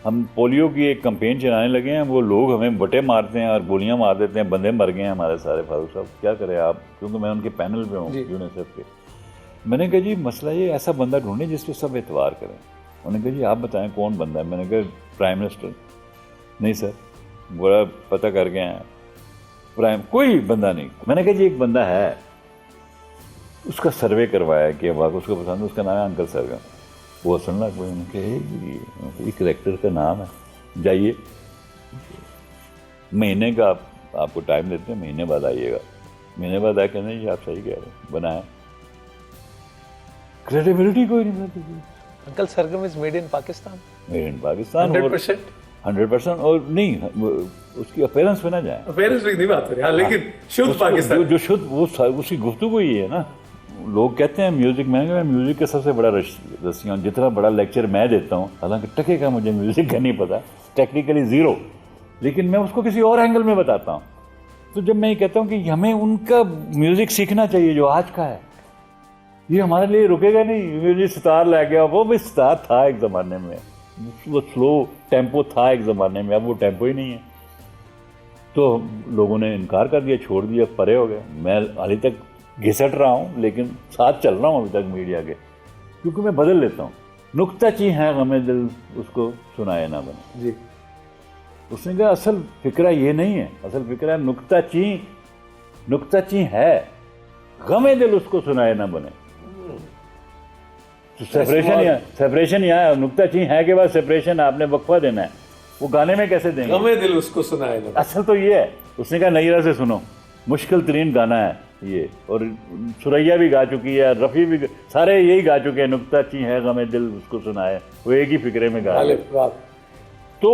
ہم پولیو کی ایک کمپین چلانے لگے ہیں, وہ لوگ ہمیں بٹے مارتے ہیں اور گولیاں مار دیتے ہیں, بندے مر گئے ہیں ہمارے سارے. فاروق صاحب کیا کریں آپ, کیونکہ میں ان کے پینل پہ ہوں یونیسیف کے. میں نے کہا جی مسئلہ یہ ایسا بندہ ڈھونڈیں جس پہ سب اعتبار کریں. انہوں نے کہا جی آپ بتائیں کون بندہ ہے. میں نے کہا پرائم منسٹر. نہیں سر, بڑا پتہ کر گئے ہیں کوئی بندہ نہیں. میں نے کہا جی ایک بندہ ہے, اس کا سروے کروایا کہ واقعی اس کو پسند ہے, اس کا نام ہے انکل سرگم. وہ سننا کوئی, انہوں نے کہا ایک کریکٹر کا نام ہے, جائیے مہینے کا آپ کو ٹائم دیتے ہیں, مہینے بعد آئیے گا. مہینے بعد آئے کہنے جی آپ صحیح کہہ رہے ہیں, بنائیں. کریڈیبلٹی کوئی نہیں ملتی. Uncle Sargam is made in Pakistan, made in Pakistan 100%. اور نہیں اس کی اپیرنس پہ نہ جائیں, اپیرنس نہیں بات ہو رہی, لیکن شدھ پاکستان جو شدھ وہ اس کی گفتگو ہی ہے نا. لوگ کہتے ہیں میوزک, میں نے میوزک کا سب سے بڑا رسیاں, جتنا بڑا لیکچر میں دیتا ہوں, حالانکہ ٹکے کا مجھے میوزک کا نہیں پتا, ٹیکنیکلی زیرو, لیکن میں اس کو کسی اور اینگل میں بتاتا ہوں. تو جب میں یہ کہتا ہوں کہ ہمیں ان کا میوزک سیکھنا چاہیے جو آج کا ہے, یہ ہمارے لیے رکے گا نہیں. میوزک ستار لے گیا, وہ بھی ستار تھا ایک زمانے میں, وہ سلو ٹیمپو تھا ایک زمانے میں, اب وہ ٹیمپو ہی نہیں ہے. تو لوگوں نے انکار کر دیا, چھوڑ دیا, پرے ہو گئے. میں حالی تک گھسٹ رہا ہوں لیکن ساتھ چل رہا ہوں ابھی تک میڈیا کے, کیونکہ میں بدل لیتا ہوں. نکتہ چی ہے غم دل اس کو سنائے نہ بنے. جی, اس نے کہا اصل فکرہ یہ نہیں ہے, اصل فکرہ نکتہ چی ہے, غم دل اس کو سنائے نہ بنے. سیپریشن یہاں ہے, نکتہ چی ہے کے بعد سیپریشن آپ نے وقفہ دینا ہے, وہ گانے میں کیسے دیں گے؟ غم دل اس کو سنائے نہ بنے. اصل تو یہ ہے. اس نے کہا نیرہ سے سنو, مشکل ترین گانا ہے یہ, اور سریا بھی گا چکی ہے, رفیع بھی, سارے یہی گا چکے ہیں, نکتہ چی ہے غم دل اس کو سنائے, وہ ایک ہی فکرے میں گا. تو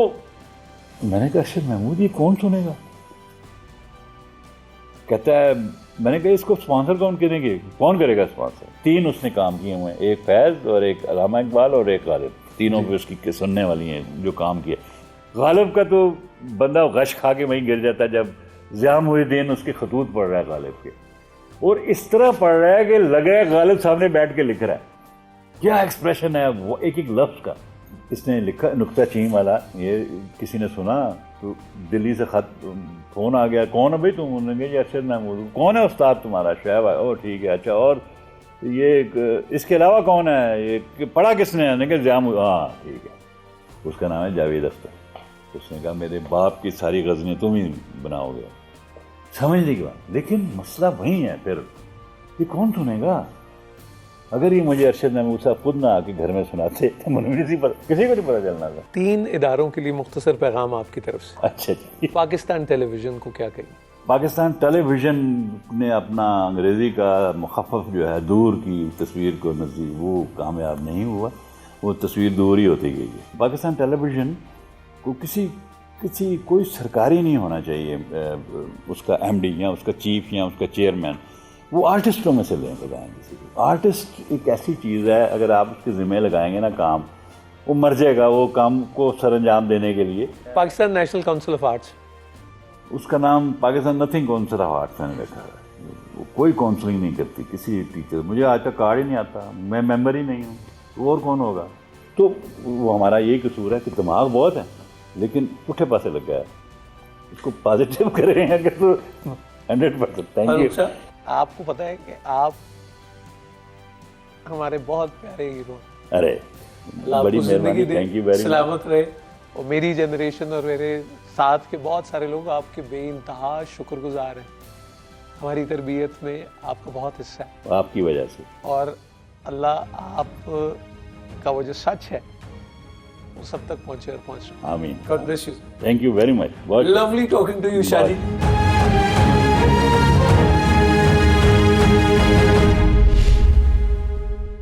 میں نے کہا ارشد محمود یہ کون سنے گا؟ کہتا ہے, میں نے کہا اس کو اسپانسر کون کریں گے, کون کرے گا اسپانسر؟ 3 اس نے کام کیے ہوئے ہیں, ایک فیض اور ایک علامہ اقبال اور ایک غالب, تینوں پہ اس کی سننے والی ہیں جو کام کیا. غالب کا تو بندہ غش کھا کے وہیں گر جاتا ہے جب ضیاء محی الدین اس کے خطوط پڑھ رہا ہے غالب کے, اور اس طرح پڑھ رہا ہے کہ لگ رہا ہے غالب سامنے بیٹھ کے لکھ رہا ہے. کیا ایکسپریشن ہے وہ ایک ایک لفظ کا. اس نے لکھا نکتہ چین والا, یہ کسی نے سنا تو دلی سے خط فون آ گیا, کون ہے بھائی تم؟ انہوں نے کہا یہ ارشد محمود. کون ہے استاد تمہارا؟ شعیب. او ٹھیک ہے, اچھا اور یہ اس کے علاوہ کون ہے, یہ پڑھا کس نے؟ نے کہا ضیاء محی. ہاں ٹھیک ہے, اس کا نام ہے جاوید اختر. اس نے کہا میرے باپ کی ساری غزلیں تم ہی بناؤ گے. سمجھنے کی بات, لیکن مسئلہ وہی ہے. پھر یہ کون سنے گا؟ اگر یہ مجھے ارشد محمود صاحب خود نہ آ کے گھر میں سناتے تو مجھے کسی کو نہیں پتہ چلنا تھا. 3 اداروں کے لیے مختصر پیغام آپ کی طرف سے. اچھا جی. پاکستان ٹیلی ویژن کو کیا کہیں؟ پاکستان ٹیلی ویژن نے اپنا انگریزی کا مخفف جو ہے دور کی تصویر کو نزدیک, وہ کامیاب نہیں ہوا, وہ تصویر دور ہی ہوتی گئی ہے. پاکستان ٹیلی ویژن کو کسی کوئی سرکاری نہیں ہونا چاہیے اس کا ایم ڈی یا اس کا چیف یا اس کا چیئرمین, وہ آرٹسٹوں میں سے لیں بجائیں کسی کو. آرٹسٹ ایک ایسی چیز ہے, اگر آپ اس کے ذمہ لگائیں گے نا کام, وہ مر جائے گا وہ کام کو سر انجام دینے کے لیے. Pakistan national council of arts, اس کا نام Pakistan nothing council of arts میں نے رکھا ہے. وہ کوئی کاؤنسلنگ نہیں کرتی کسی ٹیچر. مجھے آج تک کارڈ ہی نہیں آتا, میں ممبر ہی نہیں ہوں, تو اور کون ہوگا. تو وہ ہمارا یہ قصور ہے کہ دماغ بہت ہے لیکن پٹھے پاسے لگ گیا ہے. اس کو پازیٹیو کریں اگر تو 100%. Thank you. آپ کو پتہ ہے کہ آپ ہمارے بہت پیارے ہیرو. ارے بڑی مہربانی, تھینک یو ویری مچ. سلامت رہے. اور میری جنریشن اور میرے ساتھ کے بہت سارے لوگ آپ کے بے انتہا شکر گزار ہیں. ہماری تربیت میں آپ کا بہت حصہ ہے آپ کی وجہ سے. اور اللہ آپ کا وہ جو سچ ہے وہ سب تک پہنچے اور پہنچ رہا. آمین. God bless you. Thank you very much. Lovely talking to you, Shah ji.